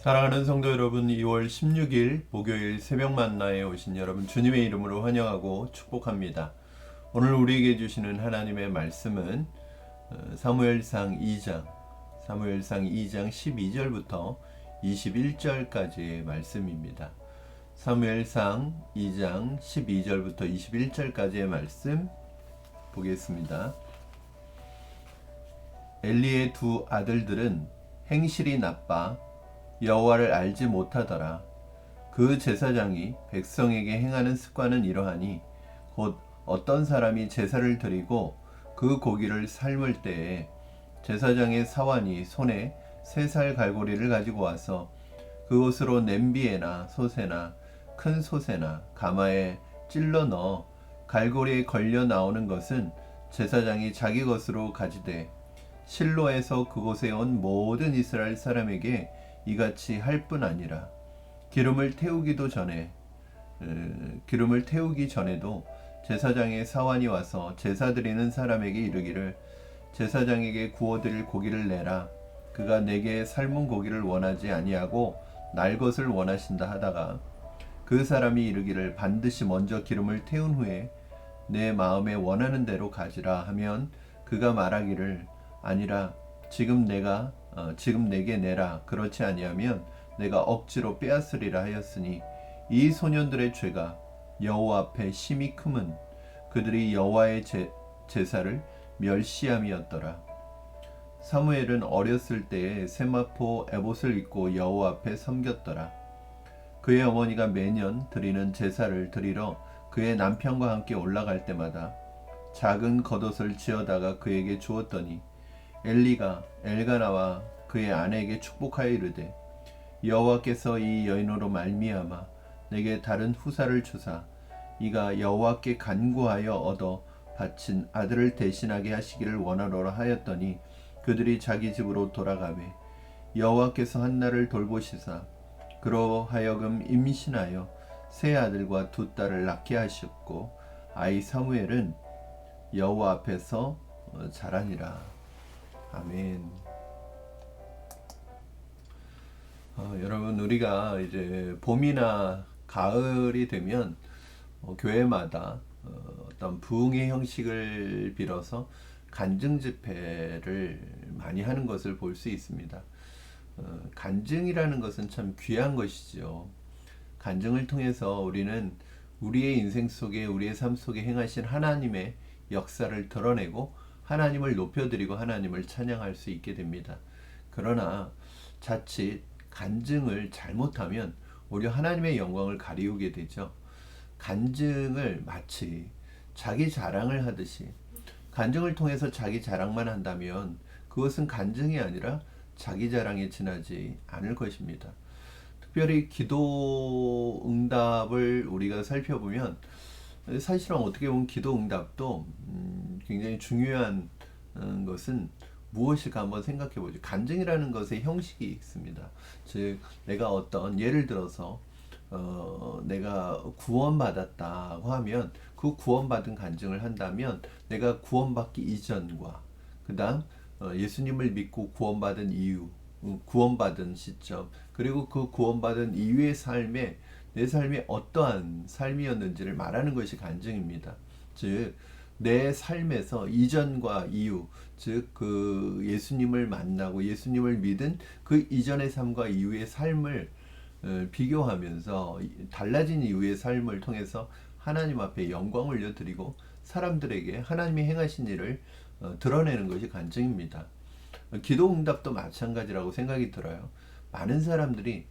사랑하는 성도 여러분, 2월 16일 목요일 새벽 만나에 오신 여러분 주님의 이름으로 환영하고 축복합니다. 오늘 우리에게 주시는 하나님의 말씀은 사무엘상 2장 12절부터 21절까지의 말씀입니다. 사무엘상 2장 12절부터 21절까지의 말씀 보겠습니다. 엘리의 두 아들들은 행실이 나빠 여호와를 알지 못하더라. 그 제사장이 백성에게 행하는 습관은 이러하니 곧 어떤 사람이 제사를 드리고 그 고기를 삶을 때에 제사장의 사환이 손에 3살 갈고리를 가지고 와서 그것으로 냄비에나 솥에나 큰 솥에나 가마에 찔러 넣어 갈고리에 걸려 나오는 것은 제사장이 자기 것으로 가지되 실로에서 그곳에 온 모든 이스라엘 사람에게 이같이 할 뿐 아니라 기름을 태우기 전에도 제사장의 사환이 와서 제사 드리는 사람에게 이르기를 제사장에게 구워드릴 고기를 내라. 그가 내게 삶은 고기를 원하지 아니하고 날 것을 원하신다 하다가 그 사람이 이르기를 반드시 먼저 기름을 태운 후에 내 마음에 원하는 대로 가지라 하면 그가 말하기를 아니라 지금 내게 내라. 그렇지 아니하면 내가 억지로 빼앗으리라 하였으니 이 소년들의 죄가 여호와 앞에 심히 크면 그들이 여호와의 제사를 멸시함이었더라. 사무엘은 어렸을 때에 세마포 에봇을 입고 여호와 앞에 섬겼더라. 그의 어머니가 매년 드리는 제사를 드리러 그의 남편과 함께 올라갈 때마다 작은 겉옷을 지어다가 그에게 주었더니 엘리가 엘가나와 그의 아내에게 축복하여 이르되 여호와께서 이 여인으로 말미암아 내게 다른 후사를 주사 이가 여호와께 간구하여 얻어 바친 아들을 대신하게 하시기를 원하노라 하였더니 그들이 자기 집으로 돌아가매 여호와께서 한나를 돌보시사 그로 하여금 임신하여 세 아들과 두 딸을 낳게 하셨고 아이 사무엘은 여호와 앞에서 자라니라. 아멘. 여러분, 우리가 이제 봄이나 가을이 되면 교회마다 어떤 부흥의 형식을 빌어서 간증 집회를 많이 하는 것을 볼 수 있습니다. 간증이라는 것은 참 귀한 것이죠. 간증을 통해서 우리는 우리의 인생 속에 우리의 삶 속에 행하신 하나님의 역사를 드러내고 하나님을 높여드리고 하나님을 찬양할 수 있게 됩니다. 그러나 자칫 간증을 잘못하면 오히려 하나님의 영광을 가리우게 되죠. 간증을 마치 자기 자랑을 하듯이 간증을 통해서 자기 자랑만 한다면 그것은 간증이 아니라 자기 자랑에 지나지 않을 것입니다. 특별히 기도 응답을 우리가 살펴보면 사실은 어떻게 보면 기도 응답도 굉장히 중요한 것은 무엇일까 한번 생각해 보죠. 간증이라는 것의 형식이 있습니다. 즉 내가 어떤 예를 들어서 내가 구원받았다고 하면 그 구원받은 간증을 한다면 내가 구원받기 이전과 그 다음 예수님을 믿고 구원받은 이유, 구원받은 시점, 그리고 그 구원받은 이후의 삶에 내 삶이 어떠한 삶이었는지를 말하는 것이 간증입니다. 즉, 내 삶에서 이전과 이후, 즉, 그 예수님을 만나고 예수님을 믿은 그 이전의 삶과 이후의 삶을 비교하면서 달라진 이후의 삶을 통해서 하나님 앞에 영광 올려드리고 사람들에게 하나님이 행하신 일을 드러내는 것이 간증입니다. 기도 응답도 마찬가지라고 생각이 들어요. 많은 사람들이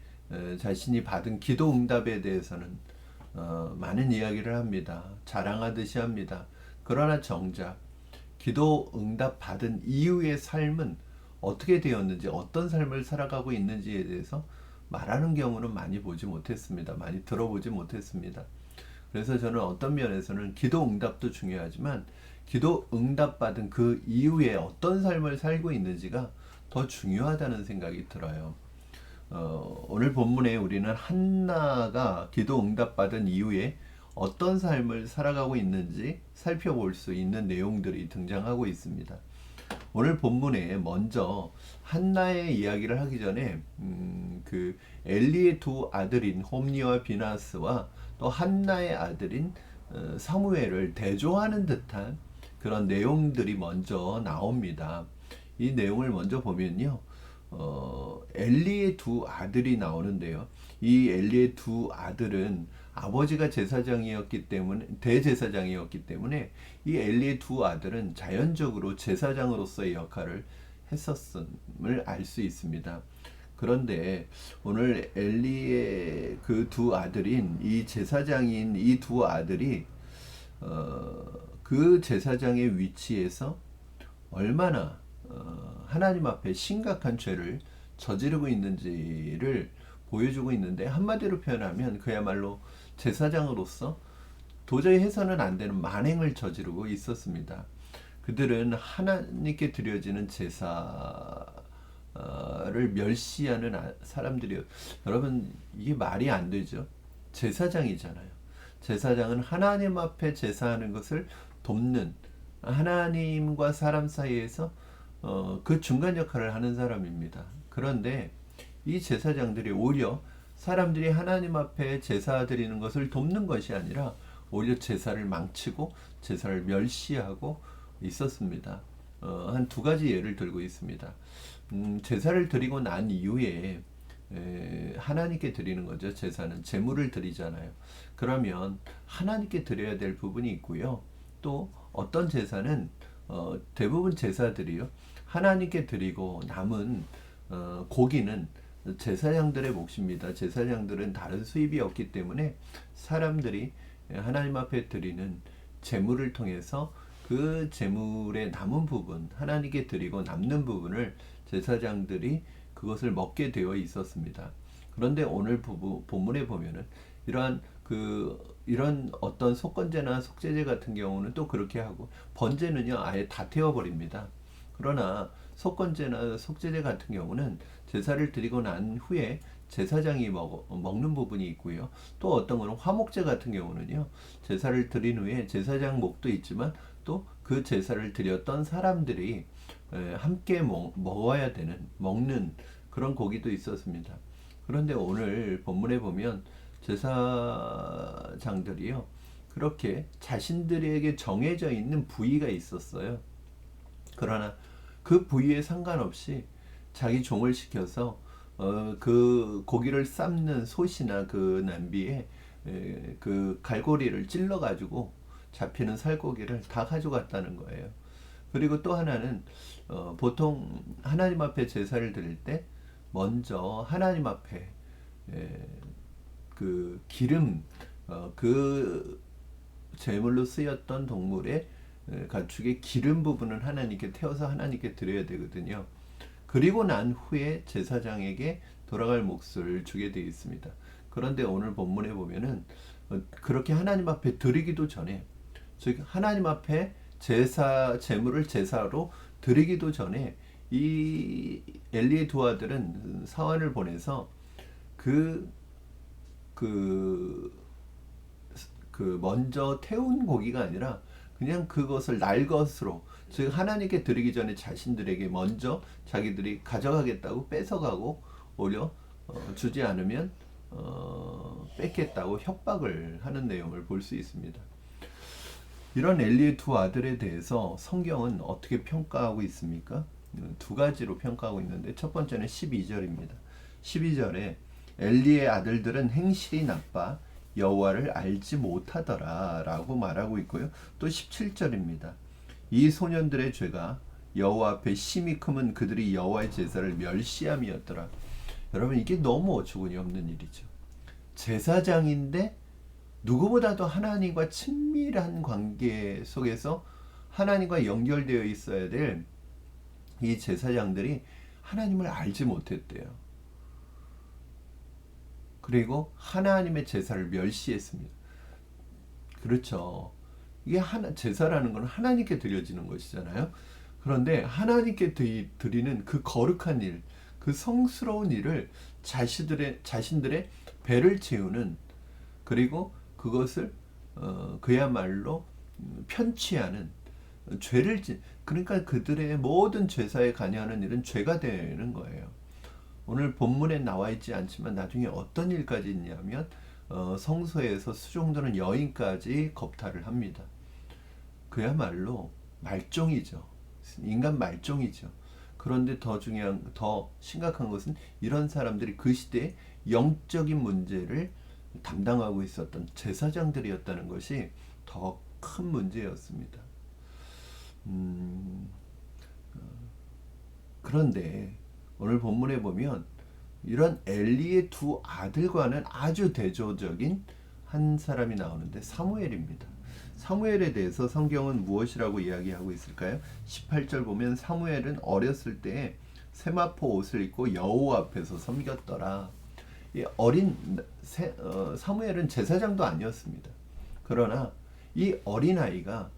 자신이 받은 기도 응답에 대해서는 많은 이야기를 합니다. 자랑하듯이 합니다. 그러나 정작 기도 응답 받은 이후의 삶은 어떻게 되었는지, 어떤 삶을 살아가고 있는지에 대해서 말하는 경우는 많이 보지 못했습니다. 많이 들어보지 못했습니다. 그래서 저는 어떤 면에서는 기도 응답도 중요하지만 기도 응답 받은 그 이후에 어떤 삶을 살고 있는지가 더 중요하다는 생각이 들어요. 오늘 본문에 우리는 한나가 기도 응답받은 이후에 어떤 삶을 살아가고 있는지 살펴볼 수 있는 내용들이 등장하고 있습니다. 오늘 본문에 먼저 한나의 이야기를 하기 전에 그 엘리의 두 아들인 홈니와 비나스와 또 한나의 아들인 사무엘을 대조하는 듯한 그런 내용들이 먼저 나옵니다. 이 내용을 먼저 보면요. 엘리의 두 아들이 나오는데요. 이 엘리의 두 아들은 아버지가 제사장이었기 때문에 대제사장이었기 때문에 이 엘리의 두 아들은 자연적으로 제사장으로서의 역할을 했었음을 알 수 있습니다. 그런데 오늘 엘리의 그 두 아들인 이 제사장인 이 두 아들이 그 제사장의 위치에서 얼마나 하나님 앞에 심각한 죄를 저지르고 있는지를 보여주고 있는데, 한마디로 표현하면 그야말로 제사장으로서 도저히 해서는 안 되는 만행을 저지르고 있었습니다. 그들은 하나님께 드려지는 제사를 멸시하는 사람들이요. 여러분, 이게 말이 안 되죠. 제사장이잖아요. 제사장은 하나님 앞에 제사하는 것을 돕는, 하나님과 사람 사이에서 그 중간 역할을 하는 사람입니다. 그런데 이 제사장들이 오히려 사람들이 하나님 앞에 제사 드리는 것을 돕는 것이 아니라 오히려 제사를 망치고 제사를 멸시하고 있었습니다. 한 두 가지 예를 들고 있습니다. 제사를 드리고 난 이후에 하나님께 드리는 거죠. 제사는 제물을 드리잖아요. 그러면 하나님께 드려야 될 부분이 있고요. 또 어떤 제사는 대부분 제사들이요, 하나님께 드리고 남은 고기는 제사장들의 몫입니다. 제사장들은 다른 수입이 없기 때문에 사람들이 하나님 앞에 드리는 제물을 통해서 그 제물의 남은 부분, 하나님께 드리고 남는 부분을 제사장들이 그것을 먹게 되어 있었습니다. 그런데 오늘 본문에 보면은 이런 어떤 속건제나 속죄제 같은 경우는 또 그렇게 하고, 번제는요 아예 다 태워버립니다. 그러나 속건제나 속죄제 같은 경우는 제사를 드리고 난 후에 제사장이 먹는 부분이 있고요. 또 어떤 거는 화목제 같은 경우는요, 제사를 드린 후에 제사장 몫도 있지만 또 그 제사를 드렸던 사람들이 함께 먹어야 되는, 먹는 그런 고기도 있었습니다. 그런데 오늘 본문에 보면 제사장들이요, 그렇게 자신들에게 정해져 있는 부위가 있었어요. 그러나 그 부위에 상관없이 자기 종을 시켜서 그 고기를 삶는 솥이나 그 냄비에 그 갈고리를 찔러 가지고 잡히는 살코기를 다 가져갔다는 거예요. 그리고 또 하나는 보통 하나님 앞에 제사를 드릴 때 먼저 하나님 앞에 그 기름, 그 제물로 쓰였던 동물의 가축의 기름 부분은 하나님께 태워서 하나님께 드려야 되거든요. 그리고 난 후에 제사장에게 돌아갈 몫을 주게 되어 있습니다. 그런데 오늘 본문에 보면은 그렇게 하나님 앞에 드리기도 전에, 즉 하나님 앞에 제물을 제사로 드리기도 전에 이 엘리의 두 아들은 사환을 보내서 그 먼저 태운 고기가 아니라 그냥 그것을 날 것으로, 즉 하나님께 드리기 전에 자신들에게 먼저 자기들이 가져가겠다고 뺏어가고, 오히려 주지 않으면 뺏겠다고 협박을 하는 내용을 볼 수 있습니다. 이런 엘리의 두 아들에 대해서 성경은 어떻게 평가하고 있습니까? 두 가지로 평가하고 있는데, 첫 번째는 12절입니다. 12절에 엘리의 아들들은 행실이 나빠 여호와를 알지 못하더라 라고 말하고 있고요. 또 17절입니다. 이 소년들의 죄가 여호와 앞에 심히 크면 그들이 여호와의 제사를 멸시함이었더라. 여러분, 이게 너무 어처구니 없는 일이죠. 제사장인데 누구보다도 하나님과 친밀한 관계 속에서 하나님과 연결되어 있어야 될 이 제사장들이 하나님을 알지 못했대요. 그리고 하나님의 제사를 멸시했습니다. 그렇죠. 이게 제사라는 건 하나님께 드려지는 것이잖아요. 그런데 하나님께 드리는 그 거룩한 일, 그 성스러운 일을 자신들의 배를 채우는, 그리고 그것을 그야말로 편취하는 그러니까 그들의 모든 죄사에 관여하는 일은 죄가 되는 거예요. 오늘 본문에 나와 있지 않지만 나중에 어떤 일까지 있냐면 성소에서 수종드는 여인까지 겁탈을 합니다. 그야말로 말종이죠. 인간 말종이죠. 그런데 더 심각한 것은 이런 사람들이 그 시대에 영적인 문제를 담당하고 있었던 제사장들이었다는 것이 더 큰 문제였습니다. 음, 그런데 오늘 본문에 보면 이런 엘리의 두 아들과는 아주 대조적인 한 사람이 나오는데 사무엘입니다. 사무엘에 대해서 성경은 무엇이라고 이야기하고 있을까요? 18절 보면 사무엘은 어렸을 때 세마포 옷을 입고 여호와 앞에서 섬겼더라. 이 사무엘은 제사장도 아니었습니다. 그러나 이 어린아이가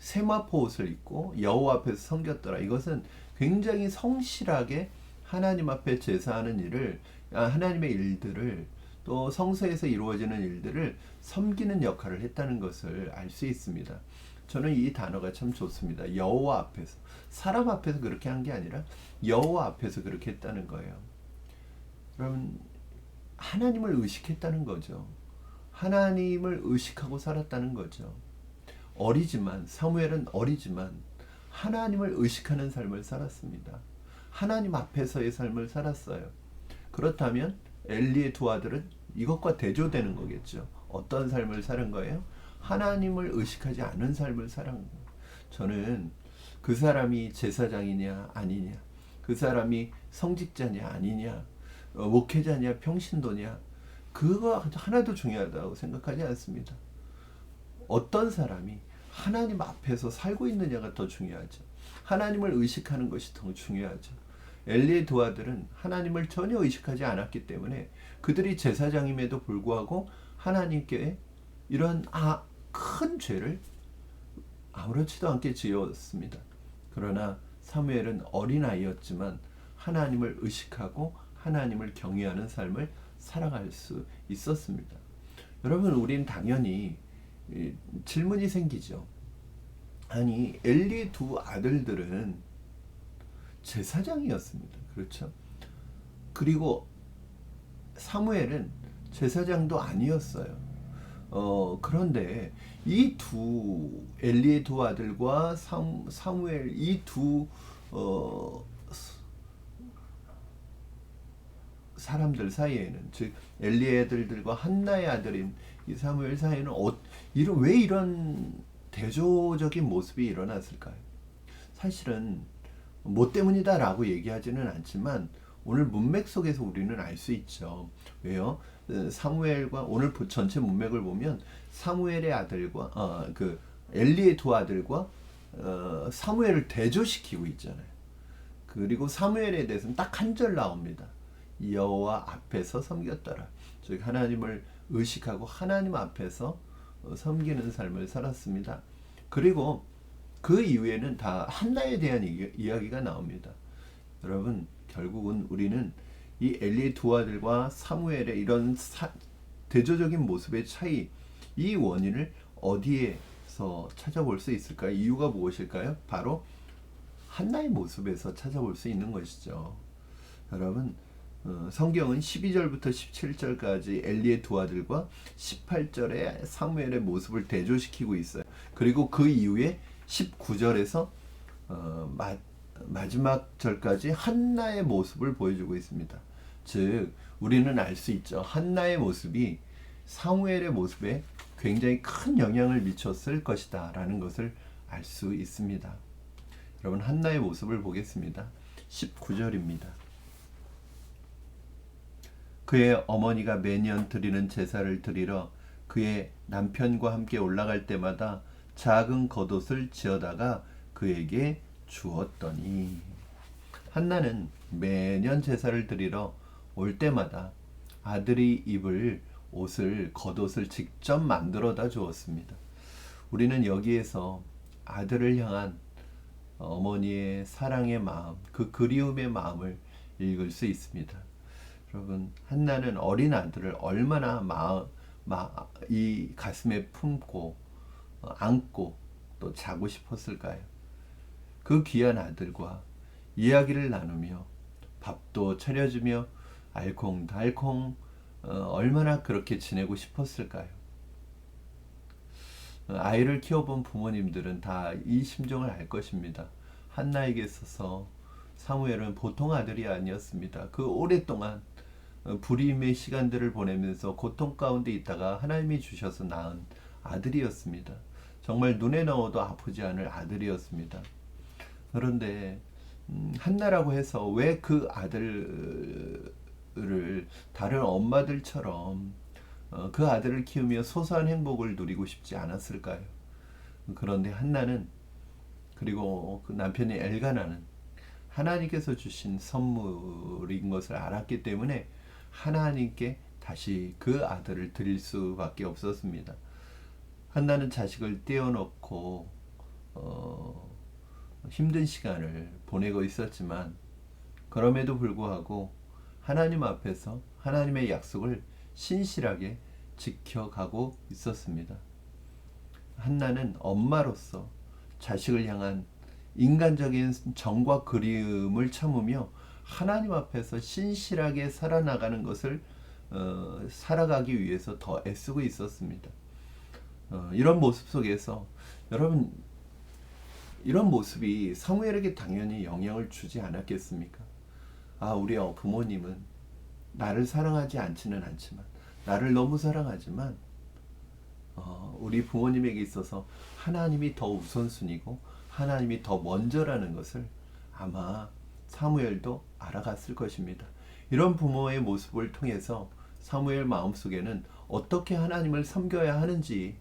세마포 옷을 입고 여호와 앞에서 섬겼더라. 이것은 굉장히 성실하게 하나님 앞에 제사하는 하나님의 일들을 또 성소에서 이루어지는 일들을 섬기는 역할을 했다는 것을 알 수 있습니다. 저는 이 단어가 참 좋습니다. 여호와 앞에서, 사람 앞에서 그렇게 한 게 아니라 여호와 앞에서 그렇게 했다는 거예요. 그러면 하나님을 의식했다는 거죠. 하나님을 의식하고 살았다는 거죠. 사무엘은 어리지만 하나님을 의식하는 삶을 살았습니다. 하나님 앞에서의 삶을 살았어요. 그렇다면 엘리의 두 아들은 이것과 대조되는 거겠죠. 어떤 삶을 사는 거예요? 하나님을 의식하지 않은 삶을 살은 거예요. 저는 그 사람이 제사장이냐 아니냐, 그 사람이 성직자냐 아니냐, 목회자냐 평신도냐, 그거 하나도 중요하다고 생각하지 않습니다. 어떤 사람이 하나님 앞에서 살고 있느냐가 더 중요하죠. 하나님을 의식하는 것이 더 중요하죠. 엘리의 두 아들은 하나님을 전혀 의식하지 않았기 때문에 그들이 제사장임에도 불구하고 하나님께 이런 큰 죄를 아무렇지도 않게 지었습니다. 그러나 사무엘은 어린아이였지만 하나님을 의식하고 하나님을 경외하는 삶을 살아갈 수 있었습니다. 여러분, 우린 당연히 질문이 생기죠. 아니, 엘리 두 아들들은 제사장이었습니다. 그렇죠? 그리고 사무엘은 제사장도 아니었어요. 그런데 엘리의 두 아들과 사무엘 사람들 사이에는, 즉 엘리의 아들들과 한나의 아들인 이 사무엘 사이에는 왜 이런 대조적인 모습이 일어났을까요? 사실은 뭐 때문이다라고 얘기하지는 않지만 오늘 문맥 속에서 우리는 알 수 있죠. 왜요? 사무엘과 오늘 전체 문맥을 보면 사무엘의 아들과 엘리의 두 아들과 사무엘을 대조시키고 있잖아요. 그리고 사무엘에 대해서는 딱 한 절 나옵니다. 여호와 앞에서 섬겼더라. 즉 하나님을 의식하고 하나님 앞에서 섬기는 삶을 살았습니다. 그리고 그 이후에는 다 한나에 대한 이야기가 나옵니다. 여러분, 결국은 우리는 이 엘리의 두 아들과 사무엘의 이런 대조적인 모습의 차이, 이 원인을 어디에서 찾아볼 수 있을까요? 이유가 무엇일까요? 바로 한나의 모습에서 찾아볼 수 있는 것이죠. 여러분, 성경은 12절부터 17절까지 엘리의 두 아들과 18절에 사무엘의 모습을 대조시키고 있어요. 그리고 그 이후에 19절에서 마지막 절까지 한나의 모습을 보여주고 있습니다. 즉 우리는 알 수 있죠. 한나의 모습이 사무엘의 모습에 굉장히 큰 영향을 미쳤을 것이다 라는 것을 알 수 있습니다. 여러분, 한나의 모습을 보겠습니다. 19절입니다. 그의 어머니가 매년 드리는 제사를 드리러 그의 남편과 함께 올라갈 때마다 작은 겉옷을 지어다가 그에게 주었더니, 한나는 매년 제사를 드리러 올 때마다 아들이 입을 겉옷을 직접 만들어다 주었습니다. 우리는 여기에서 아들을 향한 어머니의 사랑의 마음, 그 그리움의 마음을 읽을 수 있습니다. 여러분, 한나는 어린 아들을 얼마나 이 가슴에 품고 안고 또 자고 싶었을까요? 그 귀한 아들과 이야기를 나누며 밥도 차려주며 알콩달콩 얼마나 그렇게 지내고 싶었을까요? 아이를 키워본 부모님들은 다 이 심정을 알 것입니다. 한나에게 있어서 사무엘은 보통 아들이 아니었습니다. 그 오랫동안 불임의 시간들을 보내면서 고통 가운데 있다가 하나님이 주셔서 낳은 아들이었습니다. 정말 눈에 넣어도 아프지 않을 아들이었습니다. 그런데 한나라고 해서 왜 그 아들을 다른 엄마들처럼 그 아들을 키우며 소소한 행복을 누리고 싶지 않았을까요? 그런데 한나는, 그리고 그 남편이 엘가나는 하나님께서 주신 선물인 것을 알았기 때문에 하나님께 다시 그 아들을 드릴 수밖에 없었습니다. 한나는 자식을 떼어놓고 힘든 시간을 보내고 있었지만 그럼에도 불구하고 하나님 앞에서 하나님의 약속을 신실하게 지켜가고 있었습니다. 한나는 엄마로서 자식을 향한 인간적인 정과 그리움을 참으며 하나님 앞에서 신실하게 살아나가는 것을 살아가기 위해서 더 애쓰고 있었습니다. 이런 모습 속에서 여러분, 이런 모습이 사무엘에게 당연히 영향을 주지 않았겠습니까? 우리 부모님은 나를 사랑하지 않지는 않지만, 나를 너무 사랑하지만 우리 부모님에게 있어서 하나님이 더 우선순위고 하나님이 더 먼저라는 것을 아마 사무엘도 알아갔을 것입니다. 이런 부모의 모습을 통해서 사무엘 마음속에는 어떻게 하나님을 섬겨야 하는지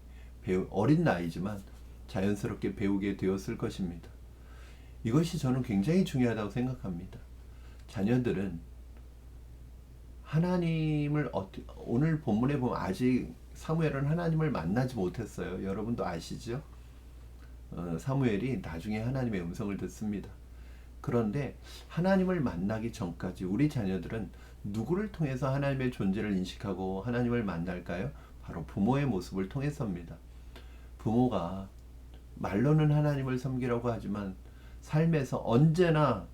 어린 나이지만 자연스럽게 배우게 되었을 것입니다. 이것이 저는 굉장히 중요하다고 생각합니다. 자녀들은 하나님을 오늘 본문에 보면 아직 사무엘은 하나님을 만나지 못했어요. 여러분도 아시죠? 사무엘이 나중에 하나님의 음성을 듣습니다. 그런데 하나님을 만나기 전까지 우리 자녀들은 누구를 통해서 하나님의 존재를 인식하고 하나님을 만날까요? 바로 부모의 모습을 통해서입니다. 부모가 말로는 하나님을 섬기라고 하지만 삶에서 언제나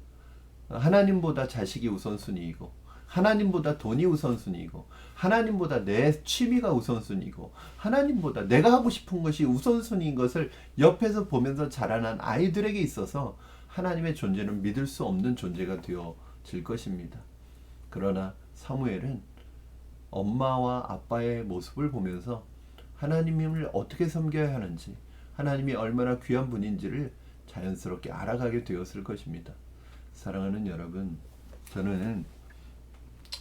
하나님보다 자식이 우선순위이고, 하나님보다 돈이 우선순위이고, 하나님보다 내 취미가 우선순위이고, 하나님보다 내가 하고 싶은 것이 우선순위인 것을 옆에서 보면서 자라난 아이들에게 있어서 하나님의 존재는 믿을 수 없는 존재가 되어질 것입니다. 그러나 사무엘은 엄마와 아빠의 모습을 보면서 하나님을 어떻게 섬겨야 하는지, 하나님이 얼마나 귀한 분인지를 자연스럽게 알아가게 되었을 것입니다. 사랑하는 여러분, 저는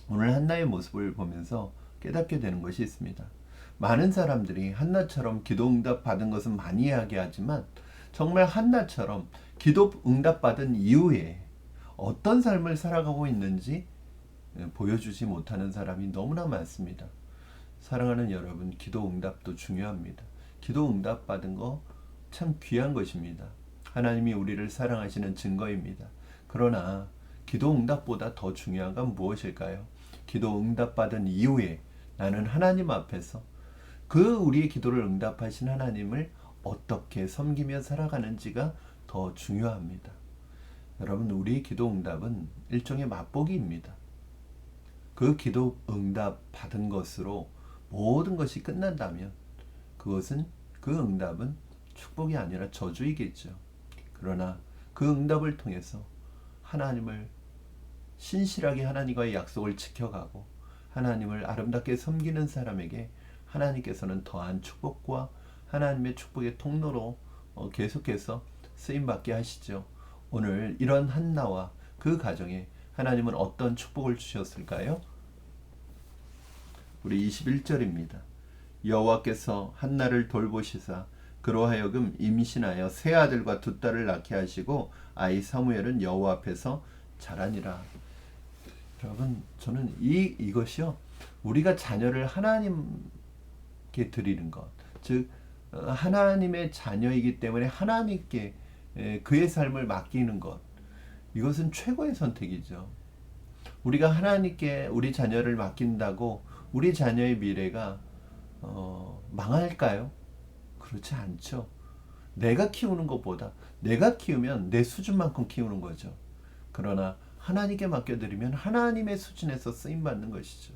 오늘 한나의 모습을 보면서 깨닫게 되는 것이 있습니다. 많은 사람들이 한나처럼 기도 응답 받은 것은 많이 이야기하지만 정말 한나처럼 기도 응답 받은 이후에 어떤 삶을 살아가고 있는지 보여주지 못하는 사람이 너무나 많습니다. 사랑하는 여러분, 기도 응답도 중요합니다. 기도 응답 받은 거 참 귀한 것입니다. 하나님이 우리를 사랑하시는 증거입니다. 그러나 기도 응답보다 더 중요한 건 무엇일까요? 기도 응답 받은 이후에 나는 하나님 앞에서 그 우리의 기도를 응답하신 하나님을 어떻게 섬기며 살아가는지가 더 중요합니다. 여러분, 우리의 기도 응답은 일종의 맛보기입니다. 그 기도 응답 받은 것으로 모든 것이 끝난다면 그 응답은 축복이 아니라 저주이겠죠. 그러나 그 응답을 통해서 하나님을 신실하게 하나님과의 약속을 지켜가고 하나님을 아름답게 섬기는 사람에게 하나님께서는 더한 축복과 하나님의 축복의 통로로 계속해서 쓰임받게 하시죠. 오늘 이런 한나와 그 가정에 하나님은 어떤 축복을 주셨을까요? 우리 21절입니다. 여호와께서 한나를 돌보시사 그로 하여금 임신하여 세 아들과 두 딸을 낳게 하시고 아이 사무엘은 여호와 앞에서 자라니라. 여러분, 저는 이것이요, 우리가 자녀를 하나님께 드리는 것, 즉 하나님의 자녀이기 때문에 하나님께 그의 삶을 맡기는 것, 이것은 최고의 선택이죠. 우리가 하나님께 우리 자녀를 맡긴다고 우리 자녀의 미래가 망할까요? 그렇지 않죠. 내가 키우는 것보다 내가 키우면 내 수준만큼 키우는 거죠. 그러나 하나님께 맡겨드리면 하나님의 수준에서 쓰임받는 것이죠.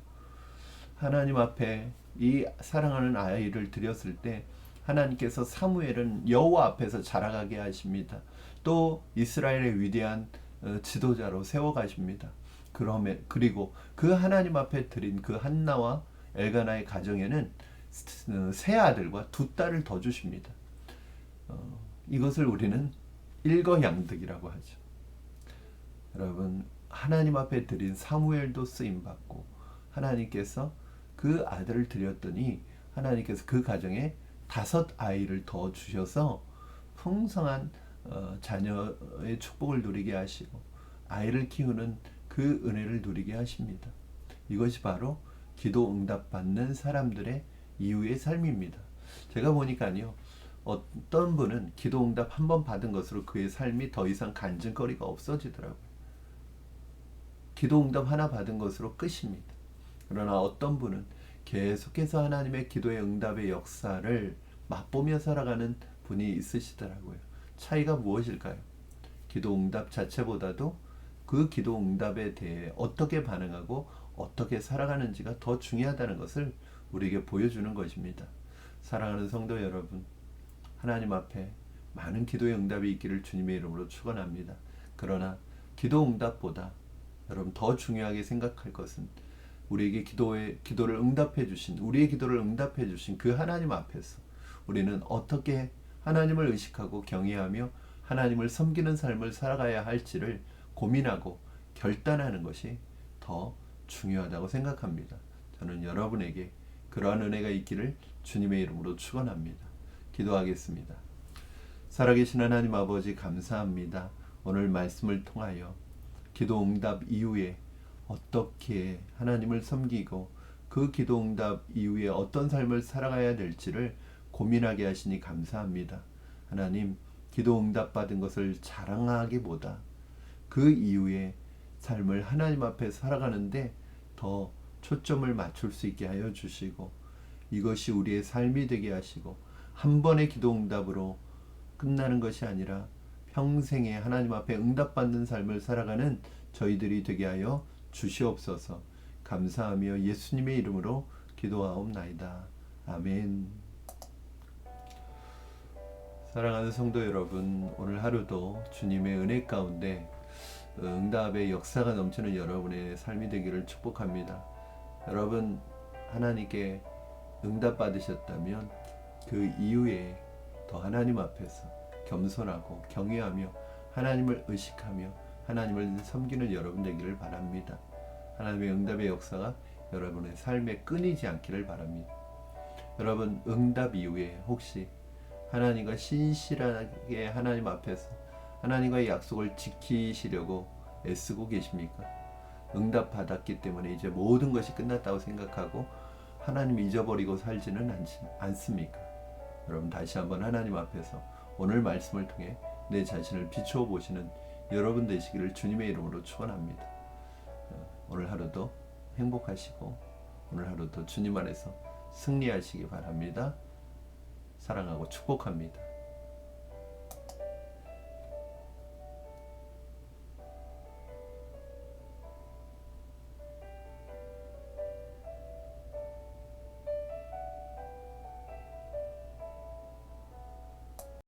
하나님 앞에 이 사랑하는 아이를 드렸을 때 하나님께서 사무엘은 여호와 앞에서 자라가게 하십니다. 또 이스라엘의 위대한 지도자로 세워가십니다. 그리고 그 하나님 앞에 드린 그 한나와 엘가나의 가정에는 세 아들과 두 딸을 더 주십니다. 이것을 우리는 일거양득이라고 하죠. 여러분, 하나님 앞에 드린 사무엘도 쓰임받고 하나님께서 그 아들을 드렸더니 하나님께서 그 가정에 5 아이를 더 주셔서 풍성한 자녀의 축복을 누리게 하시고 아이를 키우는 그 은혜를 누리게 하십니다. 이것이 바로 기도 응답받는 사람들의 이후의 삶입니다. 제가 보니까요, 어떤 분은 기도 응답 한 번 받은 것으로 그의 삶이 더 이상 간증거리가 없어지더라고요. 기도 응답 하나 받은 것으로 끝입니다. 그러나 어떤 분은 계속해서 하나님의 기도의 응답의 역사를 맛보며 살아가는 분이 있으시더라고요. 차이가 무엇일까요? 기도 응답 자체보다도 그 기도 응답에 대해 어떻게 반응하고 어떻게 살아가는지가 더 중요하다는 것을 우리에게 보여주는 것입니다. 사랑하는 성도 여러분, 하나님 앞에 많은 기도의 응답이 있기를 주님의 이름으로 축원합니다. 그러나 기도 응답보다 여러분 더 중요하게 생각할 것은 우리에게 기도를 응답해 주신, 우리의 기도를 응답해 주신 그 하나님 앞에서 우리는 어떻게 하나님을 의식하고 경외하며 하나님을 섬기는 삶을 살아가야 할지를 고민하고 결단하는 것이 더 중요하다고 생각합니다. 저는 여러분에게 그러한 은혜가 있기를 주님의 이름으로 축원합니다. 기도하겠습니다. 살아계신 하나님 아버지, 감사합니다. 오늘 말씀을 통하여 기도 응답 이후에 어떻게 하나님을 섬기고 그 기도 응답 이후에 어떤 삶을 살아가야 될지를 고민하게 하시니 감사합니다. 하나님, 기도 응답 받은 것을 자랑하기보다 그 이후에 삶을 하나님 앞에 살아가는데 더 초점을 맞출 수 있게 하여 주시고 이것이 우리의 삶이 되게 하시고 한 번의 기도 응답으로 끝나는 것이 아니라 평생에 하나님 앞에 응답받는 삶을 살아가는 저희들이 되게 하여 주시옵소서. 감사하며 예수님의 이름으로 기도하옵나이다. 아멘. 사랑하는 성도 여러분, 오늘 하루도 주님의 은혜 가운데 응답의 역사가 넘치는 여러분의 삶이 되기를 축복합니다. 여러분, 하나님께 응답 받으셨다면 그 이후에 더 하나님 앞에서 겸손하고 경외하며 하나님을 의식하며 하나님을 섬기는 여러분 되기를 바랍니다. 하나님의 응답의 역사가 여러분의 삶에 끊이지 않기를 바랍니다. 여러분, 응답 이후에 혹시 하나님과 신실하게 하나님 앞에서 하나님과의 약속을 지키시려고 애쓰고 계십니까? 응답 받았기 때문에 이제 모든 것이 끝났다고 생각하고 하나님 잊어버리고 살지는 않습니까? 여러분, 다시 한번 하나님 앞에서 오늘 말씀을 통해 내 자신을 비추어 보시는 여러분 되시기를 주님의 이름으로 축원합니다. 오늘 하루도 행복하시고 오늘 하루도 주님 안에서 승리하시기 바랍니다. 사랑하고 축복합니다.